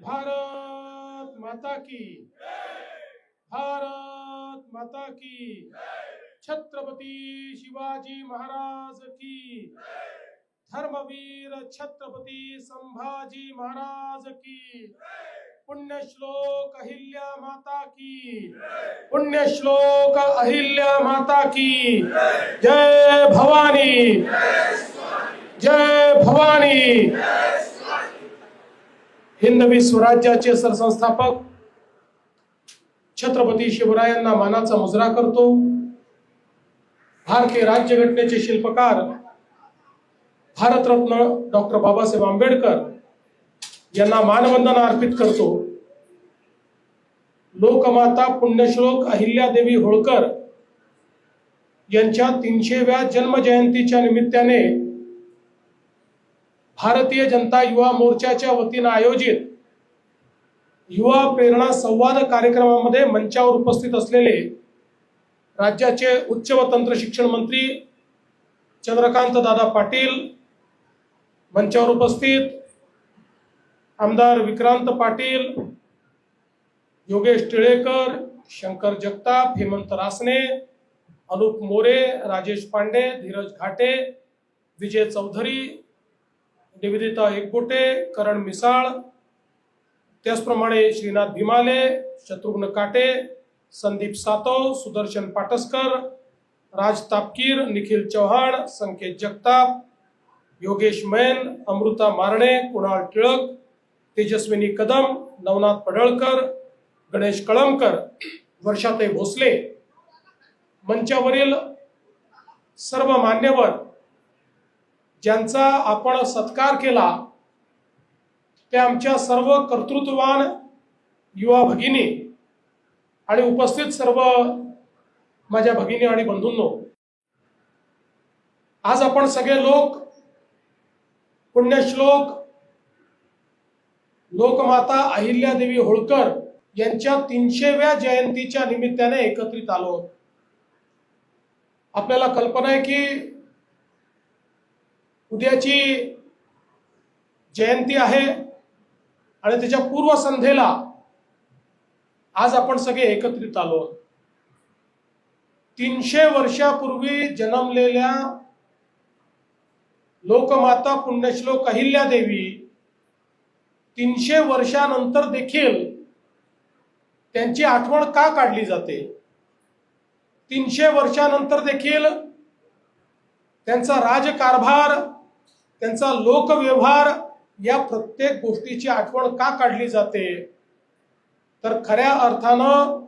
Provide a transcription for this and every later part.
भारत माता की, भारत माता की, छत्रपती शिवाजी महाराज की, धर्मवीर छत्रपती संभाजी महाराज की, पुण्यश्लोक अहिल्या माता की, पुण्यश्लोक अहिल्या माता की, जय भवानी, जय भवानी। हिंदवी स्वराज्याचे सरसंस्थापक छत्रपती शिवरायांना मानाचा मुजरा करतो। भारतीय राज्यघटनेचे शिल्पकार भारतरत्न डॉक्टर बाबासाहेब आंबेडकर यांना मानवंदना अर्पित करतो। लोकमाता पुण्यश्लोक अहिल्यादेवी होळकर यांच्या 300व्या जन्मजयंतीच्या निमित्ताने भारतीय जनता युवा मोर्चाच्या वतीने आयोजित युवा प्रेरणा संवाद कार्यक्रमामध्ये मंचावर उपस्थित असलेले राज्याचे उच्च व तंत्र शिक्षण मंत्री चंद्रकांत दादा पाटील, मंचावर उपस्थित आमदार विक्रांत पाटील, योगेश टिळेकर, शंकर जगताप, हेमंत रासने, अनुप मोरे, राजेश पांडे, धीरज घाटे, विजय चौधरी, निवेदिता एकबोटे, करण मिसाळ, त्याचप्रमाणे श्रीनाथ भीमाले, शत्रुघ्न काटे, संदीप सातव, सुदर्शन पाटसकर, राज तापकीर, निखिल चौहान, संकेत जगताप, योगेश मैन, अमृता मारणे, कुणाल टिळक, तेजस्विनी कदम, नवनाथ पडळकर, गणेश कळमकर, वर्षाताई भोसले, मंचावरील सर्व मान्यवर ज्यांचा आपण सत्कार केला ते आमच्या सर्व कर्तृत्ववान युवा भगिनी आणि उपस्थित सर्व माझ्या भगिनी आणि बंधूंनो, आज आपण सगळे लोक पुण्यश्लोक लोकमाता अहिल्यादेवी होळकर यांच्या 300व्या जयंतीच्या निमित्ताने एकत्रित आलो। आपल्याला कल्पना आहे की उद्याची जयंती आहे आणि त्याच्या पूर्वसंध्येला आज आपण सगळे एकत्रित आलो। 300 वर्षापूर्वी जन्मलेल्या लोकमाता पुण्यश्लोक अहिल्यादेवी 300 वर्षानंतर देखील त्यांची आठवण का काढली जाते? 300 वर्षानंतर देखील त्यांचा राजकारभार, त्यांचा लोकव्यवहार या प्रत्येक गोष्टीची आठवण का काढली जाते? तर खऱ्या अर्थानं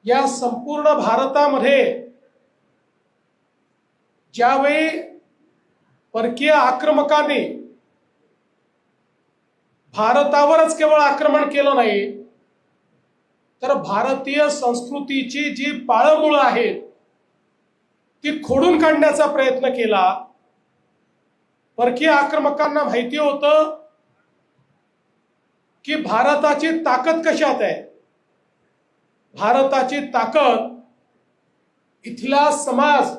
या संपूर्ण भारतामध्ये ज्यावेळी परकीय आक्रमकांनी भारतावरच केवळ आक्रमण केलं नाही, तर भारतीय संस्कृतीची जी पाळंमुळं आहेत ती खोडून काढण्याचा प्रयत्न केला। परकीय आक्रमकांना माहिती होतं की भारताची ताकद कशात आहे। भारताची ताकद इथला समाज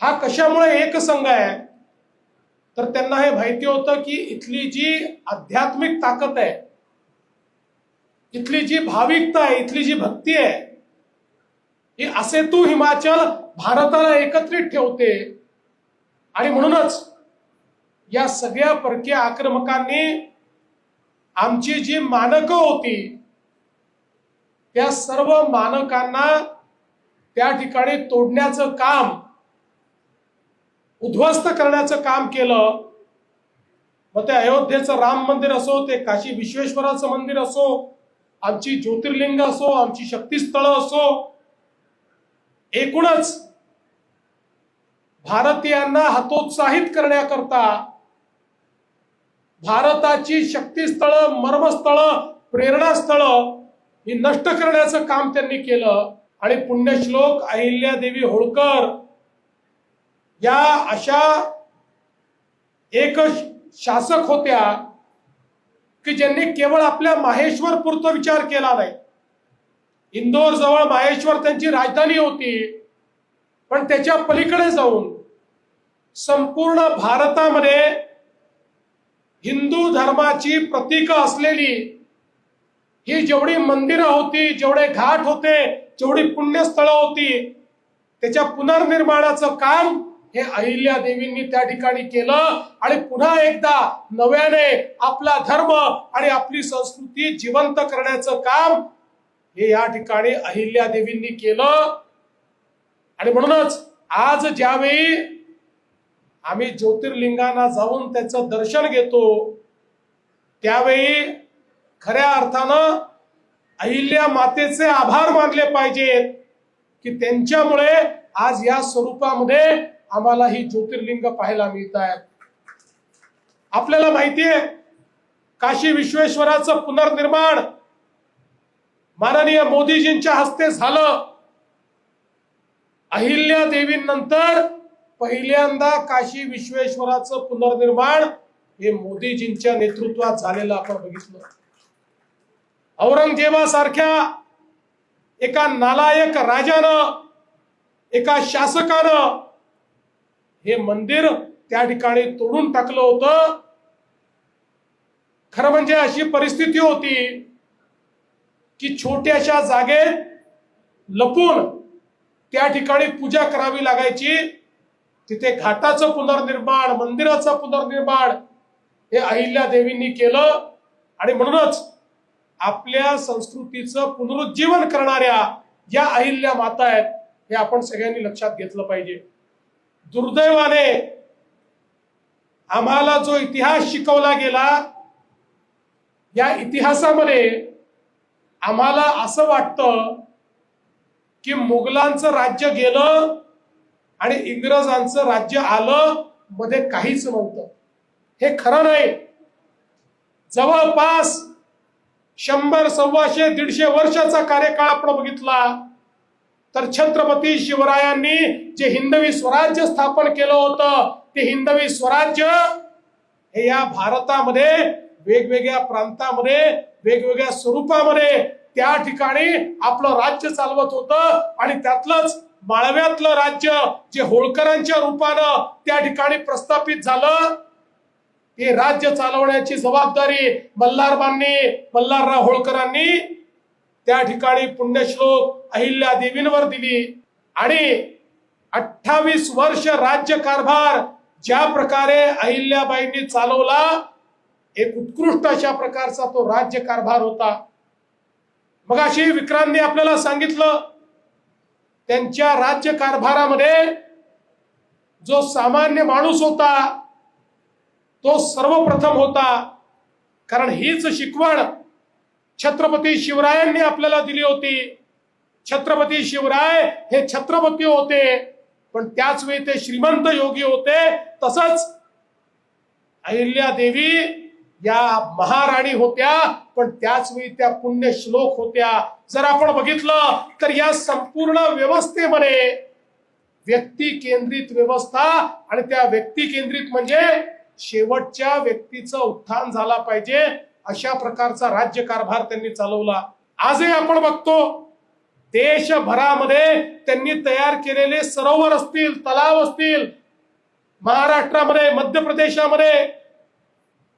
हा कशामुळे एकसंघ आहे, तर त्यांना हे माहिती होतं की इथली जी आध्यात्मिक ताकद आहे, इथली जी भाविकता आहे, इथली जी भक्ती आहे, ही असेतू हिमाचल भारताला एकत्रित ठेवते। आणि म्हणूनच या सगळ्या परकीय आक्रमकांनी आमची जी मानकं होती त्या सर्व मानकांना त्या ठिकाणी तोडण्याचं काम, उद्ध्वस्त करण्याचं काम केलं। मग ते अयोध्येचं राम मंदिर असो, ते काशी विश्वेश्वराचं मंदिर असो, आमची ज्योतिर्लिंग असो, आमची शक्तिस्थळं असो, एकूणच भारतीयांना हतोत्साहित करण्याकरता भारताची शक्तिस्थळं, मर्मस्थळं, प्रेरणास्थळं ही नष्ट करण्याचं काम त्यांनी केलं। आणि पुण्यश्लोक अहिल्यादेवी होळकर या अशा एक शासक होत्या की ज्यांनी केवळ आपल्या माहेश्वर पुरता विचार केला नाही। इंदोर जवळ माहेश्वर त्यांची राजधानी होती, पण त्याच्या पलीकडे जाऊन संपूर्ण भारतामध्ये हिंदू धर्माची प्रतीक असलेली ही जेवढी मंदिरं होती, जेवढे घाट होते, जेवढी पुण्यस्थळं होती, त्याच्या पुनर्निर्माणाचं काम हे अहिल्या देवींनी त्या ठिकाणी केलं आणि पुन्हा एकदा नव्याने आपला धर्म आणि आपली संस्कृती जिवंत करण्याचं काम हे या ठिकाणी अहिल्या देवींनी केलं. आणि म्हणूनच आज ज्यावेळी आम्ही ज्योतिर्लिंगांना जाऊन त्याचं दर्शन घेतो, त्यावेळी खऱ्या अर्थानं अहिल्या मातेचे आभार मानले पाहिजेत की त्यांच्यामुळे आज या स्वरूपामध्ये आम्हाला ही ज्योतिर्लिंग पाहायला मिळत आहेत. आपल्याला माहितीये काशी विश्वेश्वराचं पुनर्निर्माण माननीय मोदीजींच्या हस्ते झालं. अहिल्या देवींनंतर पहिल्यांदा काशी विश्वेश्वराचं पुनर्निर्माण हे मोदीजींच्या नेतृत्वात झालेलं आपण बघितलं. औरंगजेबासारख्या एका नालायक राजानं, एका शासकानं हे मंदिर त्या ठिकाणी तोडून टाकलं होतं. खरं म्हणजे अशी परिस्थिती होती की छोट्याशा जागेत लपून त्या ठिकाणी पूजा करावी लागायची. तिथे घाटाचं पुनर्निर्माण, मंदिराचं पुनर्निर्माण हे अहिल्या देवींनी केलं. आणि म्हणूनच आपल्या संस्कृतीचं पुनरुज्जीवन करणाऱ्या या अहिल्या माता आहेत हे आपण सगळ्यांनी लक्षात घेतलं पाहिजे. दुर्दैवाने आम्हाला जो इतिहास शिकवला गेला, या इतिहासामध्ये आम्हाला असं वाटतं की मुघलांचं राज्य गेलं आणि इंग्रजांचं राज्य आलं, मध्ये काहीच नव्हतं. हे खरं नाही. जवळपास 100, 125, 150 वर्षाचा कार्यकाळ आपण बघितला तर छत्रपती शिवरायांनी जे हिंदवी स्वराज्य स्थापन केलं होतं, ते हिंदवी स्वराज्य हे या भारतामध्ये वेगवेगळ्या प्रांतामध्ये, वेगवेगळ्या स्वरूपामध्ये त्या ठिकाणी आपलं राज्य चालवत होतं. आणि त्यातलंच माळव्यातलं राज्य जे होळकरांच्या रूपानं त्या ठिकाणी प्रस्थापित झालं, ते राज्य चालवण्याची जबाबदारी मल्हारराव होळकरांनी त्या ठिकाणी पुण्यश्लोक अहिल्या देवींवर दिली. आणि 28 वर्ष राज्य कारभार ज्या प्रकारे अहिल्याबाईंनी चालवला, एक उत्कृष्ट अशा प्रकारचा तो राज्य कारभार होता. मग अशी विक्रांतने आपल्याला सांगितलं, त्यांच्या राज्य कारभारामध्ये जो सामान्य माणूस होता तो सर्वप्रथम होता. कारण हीच शिकवण छत्रपती शिवरायांनी आपल्याला दिली होती. छत्रपती शिवराय हे छत्रपती होते, पण त्याच वेळी ते श्रीमंत योगी होते. तसंच अहिल्या देवी या महाराणी होत्या, पण त्याच वेळी त्या पुण्यश्लोक होत्या. जर आपण बघितलं तर या संपूर्ण व्यवस्थेमध्ये व्यक्ती केंद्रित व्यवस्था, आणि त्या व्यक्ती केंद्रित म्हणजे शेवटच्या व्यक्तीचं उत्थान झाला पाहिजे अशा प्रकारचा राज्य कारभार त्यांनी चालवला. आजही आपण बघतो देशभरामध्ये त्यांनी तयार केलेले सरोवर असतील, तलाव असतील, महाराष्ट्रामध्ये, मध्य प्रदेशामध्ये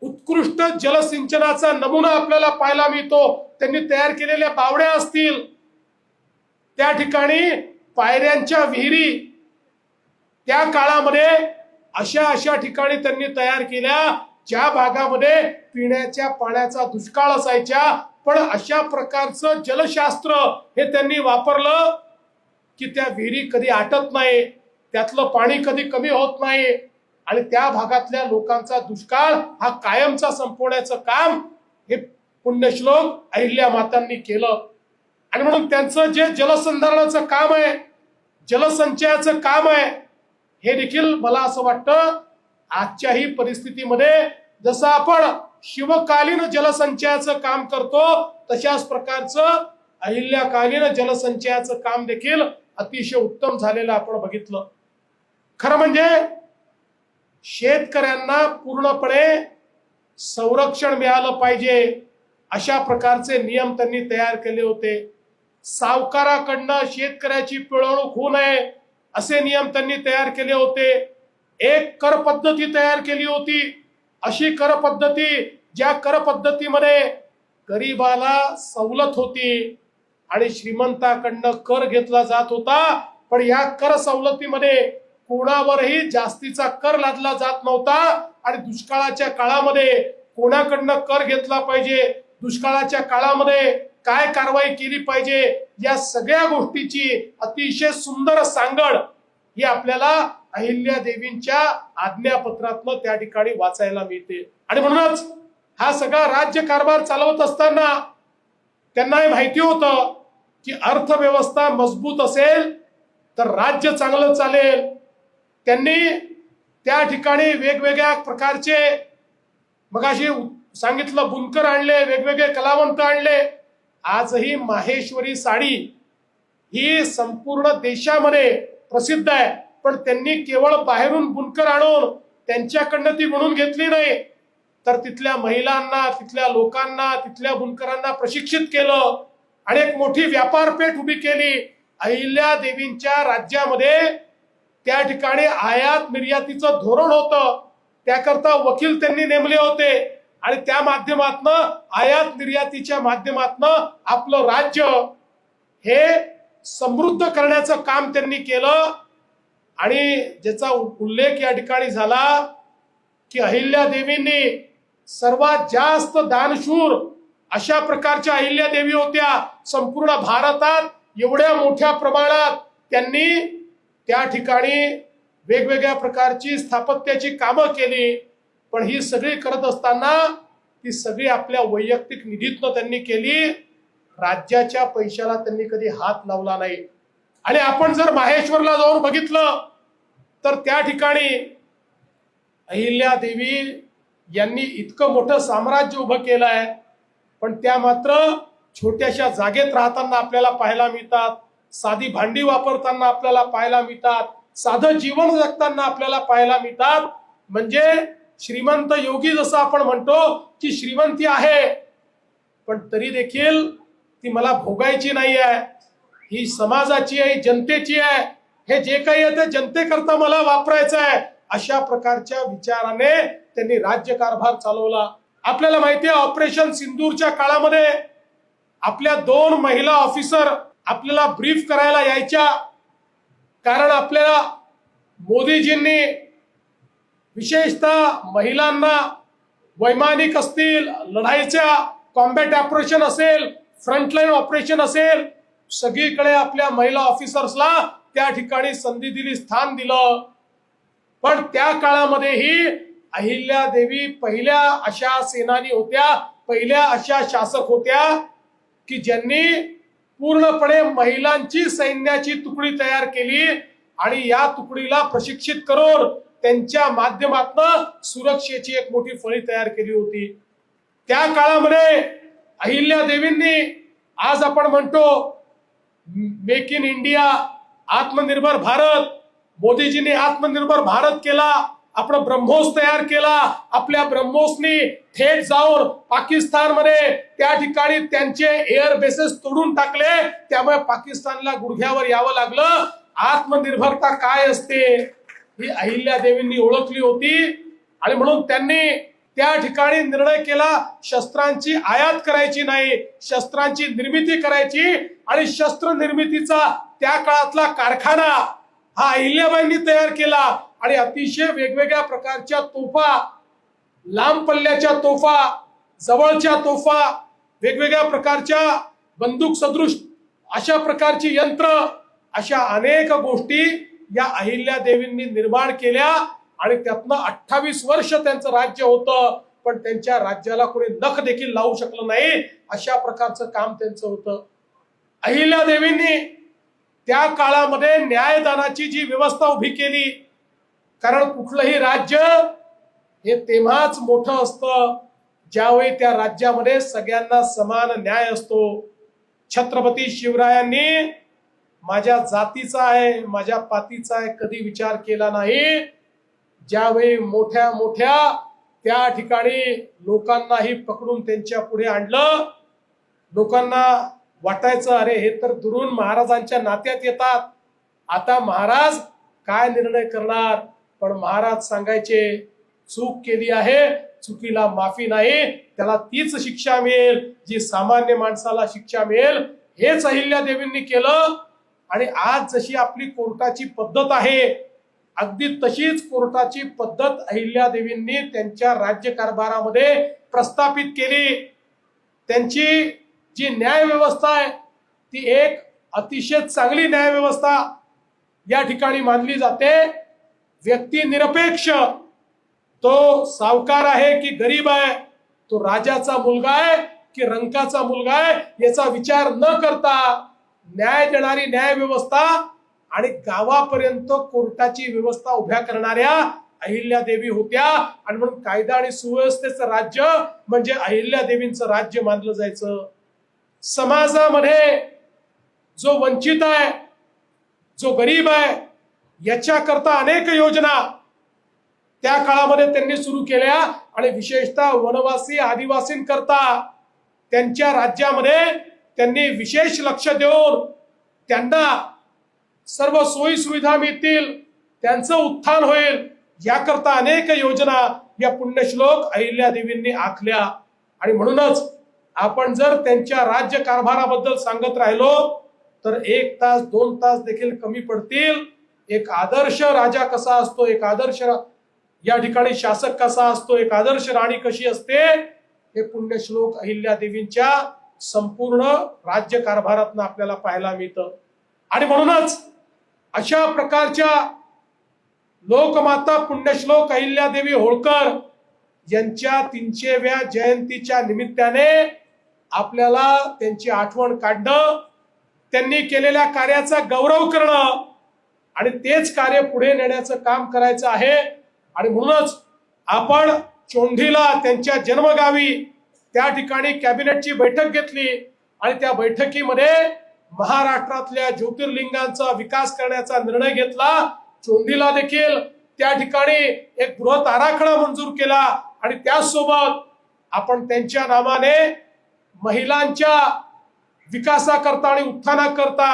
उत्कृष्ट जलसिंचनाचा नमुना आपल्याला पाहायला मिळतो. त्यांनी तयार केलेल्या बावड्या असतील, त्या ठिकाणी पायऱ्यांच्या विहिरी त्या काळामध्ये अशा ठिकाणी त्यांनी तयार केल्या ज्या भागामध्ये पिण्याच्या पाण्याचा दुष्काळ असायच्या. पण अशा प्रकारचं जलशास्त्र हे त्यांनी वापरलं की त्या विहिरी कधी आटत नाही, त्यातलं पाणी कधी कमी होत नाही, आणि त्या भागातल्या लोकांचा दुष्काळ हा कायमचा संपवण्याचं काम हे पुण्यश्लोक अहिल्या मातांनी केलं. आणि म्हणून त्यांचं जे जलसंधारणाचं काम आहे, जलसंचयाचं काम आहे, हे देखील मला असं वाटतं आजच्याही परिस्थितीमध्ये जसं आपण शिवकालीन जलसंचयाचं काम करतो, तशाच प्रकारचं अहिल्याकालीन जलसंचयाचं काम देखील अतिशय उत्तम झालेलं आपण बघितलं. खरं म्हणजे शेतकऱ्यांना पूर्णपणे संरक्षण मिळालं पाहिजे अशा प्रकारचे नियम त्यांनी तयार केले होते. सावकाराकडनं शेतकऱ्याची पिळवणूक होऊ नये असे नियम त्यांनी तयार केले होते. एक कर पद्धती तयार केली होती. अशी कर पद्धती, ज्या कर पद्धतीमध्ये गरीबाला सवलत होती आणि श्रीमंताकडनं कर घेतला जात होता, पण या कर सवलतीमध्ये कोणावरही जास्तीचा कर लादला जात नव्हता. आणि दुष्काळाच्या काळामध्ये कोणाकडनं कर घेतला पाहिजे, दुष्काळाच्या काळामध्ये काय कारवाई केली पाहिजे, या सगळ्या गोष्टीची अतिशय सुंदर सांगड ही आपल्याला अहिल्यादेवींच्या आज्ञापत्रातनं त्या ठिकाणी वाचायला मिळते. आणि म्हणूनच हा सगळा राज्य कारभार चालवत असताना त्यांना हे माहिती होतं की अर्थव्यवस्था मजबूत असेल तर राज्य चांगलं चालेल. त्यांनी त्या ठिकाणी वेगवेगळ्या प्रकारचे, मगाशी सांगितलं, बुनकर आणले, वेगवेगळे कलावंत आणले. आजही माहेश्वरी साडी ही संपूर्ण देशामध्ये प्रसिद्ध आहे, पण त्यांनी केवळ बाहेरून बुनकर आणून त्यांच्याकडनं ती म्हणून घेतली नाही, तर तिथल्या महिलांना, तिथल्या लोकांना, तिथल्या बुनकरांना प्रशिक्षित केलं आणि एक मोठी व्यापारपेठ उभी केली. अहिल्यादेवींच्या राज्यामध्ये त्या ठिकाणी आयात निर्यातीचं धोरण होतं, त्याकरता वकील त्यांनी नेमले होते आणि त्या माध्यमातनं, आयात निर्यातीच्या माध्यमातनं आपलं राज्य हे समृद्ध करण्याचं काम त्यांनी केलं. आणि ज्याचा उल्लेख या ठिकाणी झाला की अहिल्यादेवींनी सर्वात जास्त दानशूर अशा प्रकारच्या अहिल्यादेवी होत्या संपूर्ण भारतात. एवढ्या मोठ्या प्रमाणात त्यांनी त्या ठिकाणी वेगवेगळ्या प्रकारची स्थापत्याची कामं केली, पण ही सगळी करत असताना ती सगळी आपल्या वैयक्तिक निधीतनं त्यांनी केली. राज्याच्या पैशाला त्यांनी कधी हात लावला नाही. आणि आपण जर माहेश्वरला जाऊन बघितलं तर त्या ठिकाणी अहिल्यादेवी यांनी इतकं मोठं साम्राज्य उभं केलं आहे, पण त्या मात्र छोट्याशा जागेत राहताना आपल्याला पाहायला मिळतात, साधी भांडी वापरताना आपल्याला पाहायला मिळतात, साधं जीवन जगताना आपल्याला पाहायला मिळतात. म्हणजे श्रीमंत योगी जसं आपण म्हणतो की श्रीमंती आहे, पण तरी देखील ती मला भोगायची नाही आहे, ही समाजाची आहे, जनतेची आहे, हे जे काही आहे ते जनतेकरता मला वापरायचं आहे, अशा प्रकारच्या विचाराने त्यांनी राज्यकारभार चालवला. आपल्याला माहिती आहे ऑपरेशन सिंदूरच्या काळामध्ये आपल्या 2 महिला ऑफिसर आपल्याला ब्रीफ करायला यायच्या, कारण आपल्याला मोदीजींनी विशेषतः महिलांना वैमानिक असतील, लढाईच्या कॉम्बॅट ऑपरेशन असेल, फ्रंटलाईन ऑपरेशन असेल, सगळीकडे आपल्या महिला ऑफिसर्सला त्या ठिकाणी संधी दिली, स्थान दिलं. पण त्या काळामध्येही अहिल्यादेवी पहिल्या अशा सेनानी होत्या, पहिल्या अशा शासक होत्या की ज्यांनी पूर्णपणे महिलांची सैन्याची तुकडी तयार केली आणि या तुकडीला प्रशिक्षित करून त्यांच्या माध्यमातून सुरक्षेची एक मोठी फळी तयार केली होती. त्या काळामध्ये अहिल्यादेवींनी, आज आपण म्हणतो मेक इन इंडिया, आत्मनिर्भर भारत, मोदीजींनी आत्मनिर्भर भारत केला, आपण ब्रह्मोस तयार केला. आपल्या ब्रह्मोसनी थेट जाऊन पाकिस्तानमध्ये त्या ठिकाणी त्यांचे एअर बेसेस तोडून टाकले, त्यामुळे पाकिस्तानला गुडघ्यावर यावं लागलं. आत्मनिर्भरता काय असते ही अहिल्यादेवींनी ओळखली होती आणि म्हणून त्यांनी त्या ठिकाणी निर्णय केला, शस्त्रांची आयात करायची नाही, शस्त्रांची निर्मिती करायची. आणि शस्त्र निर्मितीचा त्या काळातला कारखाना हा अहिल्याबाईंनी तयार केला आणि अतिशय वेगवेगळ्या प्रकारच्या तोफा, लांब पल्ल्याच्या तोफा, जवळच्या तोफा, वेगवेगळ्या प्रकारच्या बंदूक सदृश अशा प्रकारची यंत्र, अशा अनेक गोष्टी या अहिल्यादेवींनी निर्माण केल्या आणि त्यातनं 28 वर्ष त्यांचं राज्य होतं, पण त्यांच्या राज्याला कोणी नख देखील लावू शकलं नाही, अशा प्रकारचं काम त्यांचं होतं. अहिल्यादेवींनी त्या काळामध्ये न्यायदानाची जी व्यवस्था उभी केली, कारण कुठलंही राज्य हे तेव्हाच मोठं असतं ज्यावेळी त्या राज्यामध्ये सगळ्यांना समान न्याय असतो. छत्रपती शिवरायांनी माझ्या जातीचा आहे, माझ्या पातीचा आहे कधी विचार केला नाही. ज्यावेळी मोठ्या मोठ्या त्या ठिकाणी लोकांनाही पकडून त्यांच्या पुढे आणलं, लोकांना वाटायचं अरे हे तर दुरून महाराजांच्या नात्यात येतात, आता महाराज काय निर्णय करणार, पण महाराज सांगायचे चूक केली आहे, चुकीला माफी नाही, त्याला तीच शिक्षा मिळेल जी सामान्य माणसाला शिक्षा मिळेल. हेच अहिल्यादेवींनी केलं. आणि आज जशी आपली कोर्टाची पद्धत आहे, अगदी तशीच कोर्टाची पद्धत अहिल्यादेवींनी त्यांच्या राज्यकारभारामध्ये प्रस्थापित केली. त्यांची जी न्याय व्यवस्था आहे ती एक अतिशय चांगली न्याय व्यवस्था या ठिकाणी मानली जाते. व्यक्ती निरपेक्ष, तो सावकार आहे की गरीब आहे, तो राजाचा मुलगा आहे की रंकाचा मुलगा आहे याचा विचार न करता न्याय देणारी न्याय व्यवस्था आणि गावापर्यंत कोर्टाची व्यवस्था उभ्या करणाऱ्या अहिल्यादेवी होत्या. आणि म्हणून कायदा आणि सुव्यवस्थेचं राज्य म्हणजे अहिल्यादेवींचं राज्य मानलं जायचं. समाजामध्ये जो वंचित आहे, जो गरीब आहे, याच्याकरता अनेक योजना त्या काळामध्ये त्यांनी सुरू केल्या. आणि विशेषतः वनवासी आदिवासींकरता त्यांच्या राज्यामध्ये त्यांनी विशेष लक्ष देऊन त्यांना सर्व सोयी सुविधा मिळतील, त्यांचं उत्थान होईल याकरता अनेक योजना या पुण्यश्लोक अहिल्यादेवींनी आखल्या. आणि म्हणूनच आपण जर त्यांच्या राज्य कारभाराबद्दल सांगत राहिलो तर 1 तास 2 तास देखील कमी पडतील. एक आदर्श राजा कसा असतो, एक आदर्श या ठिकाणी शासक कसा असतो, एक आदर्श राणी कशी असते, हे पुण्यश्लोक अहिल्यादेवींच्या संपूर्ण राज्य कारभारातून आपल्याला पाहायला मिळतं. आणि म्हणूनच अशा प्रकारच्या लोकमाता पुण्यश्लोक अहिल्यादेवी होळकर यांच्या 300व्या जयंतीच्या निमित्ताने आपल्याला त्यांची आठवण काढणं, त्यांनी केलेल्या कार्याचा गौरव करणं आणि तेच कार्य पुढे नेण्याचं काम करायचं आहे. आणि म्हणूनच आपण चोंढीला त्यांच्या जन्मगावी त्या ठिकाणी कॅबिनेटची बैठक घेतली आणि त्या बैठकीमध्ये महाराष्ट्रातल्या ज्योतिर्लिंगांचा विकास करण्याचा निर्णय घेतला. चोंढीला देखील त्या ठिकाणी एक बृहत आराखडा मंजूर केला आणि त्याचसोबत आपण त्यांच्या नावाने महिलांच्या विकासाकरता आणि उत्थानाकरता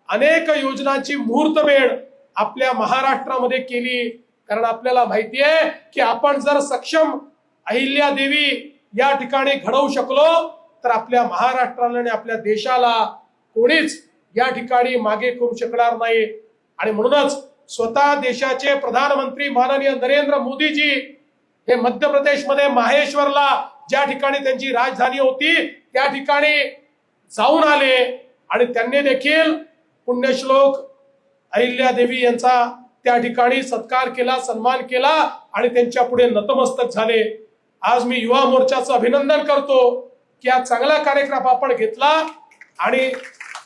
अनेक योजनांची मुहूर्तमेढ आपल्या महाराष्ट्रामध्ये केली. कारण आपल्याला माहिती आहे की आपण जर सक्षम अहिल्यादेवी या ठिकाणी घडवू शकलो तर आपल्या महाराष्ट्राला आणि आपल्या देशाला कोणीच या ठिकाणी मागे करू शकणार नाही. आणि म्हणूनच स्वतः देशाचे प्रधानमंत्री माननीय नरेंद्र मोदीजी हे मध्य प्रदेशमध्ये माहेश्वरला ज्या ठिकाणी त्यांची राजधानी होती त्या ठिकाणी जाऊन आले आणि त्यांनी देखील पुण्यश्लोक अहिल्यादेवी यांचा त्या ठिकाणी सत्कार केला, सन्मान केला आणि त्यांच्या पुढे नतमस्तक झाले. आज मी युवा मोर्चाचं अभिनंदन करतो की हा चांगला कार्यक्रम आपण घेतला आणि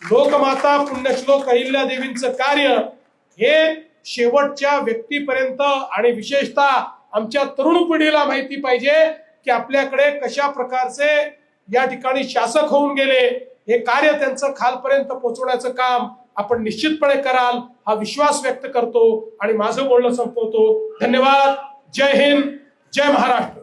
लोकमाता पुण्यश्लोक अहिल्यादेवींचं कार्य हे शेवटच्या व्यक्तीपर्यंत आणि विशेषतः आमच्या तरुण पिढीला माहिती पाहिजे की आपल्याकडे कशा प्रकारचे या ठिकाणी शासक होऊन गेले. हे कार्य त्यांचं खालपर्यंत पोहोचवण्याचं काम आपण निश्चितपणे कराल हा विश्वास व्यक्त करतो आणि माझं बोलणं संपवतो. धन्यवाद. जय हिंद, जय महाराष्ट्र.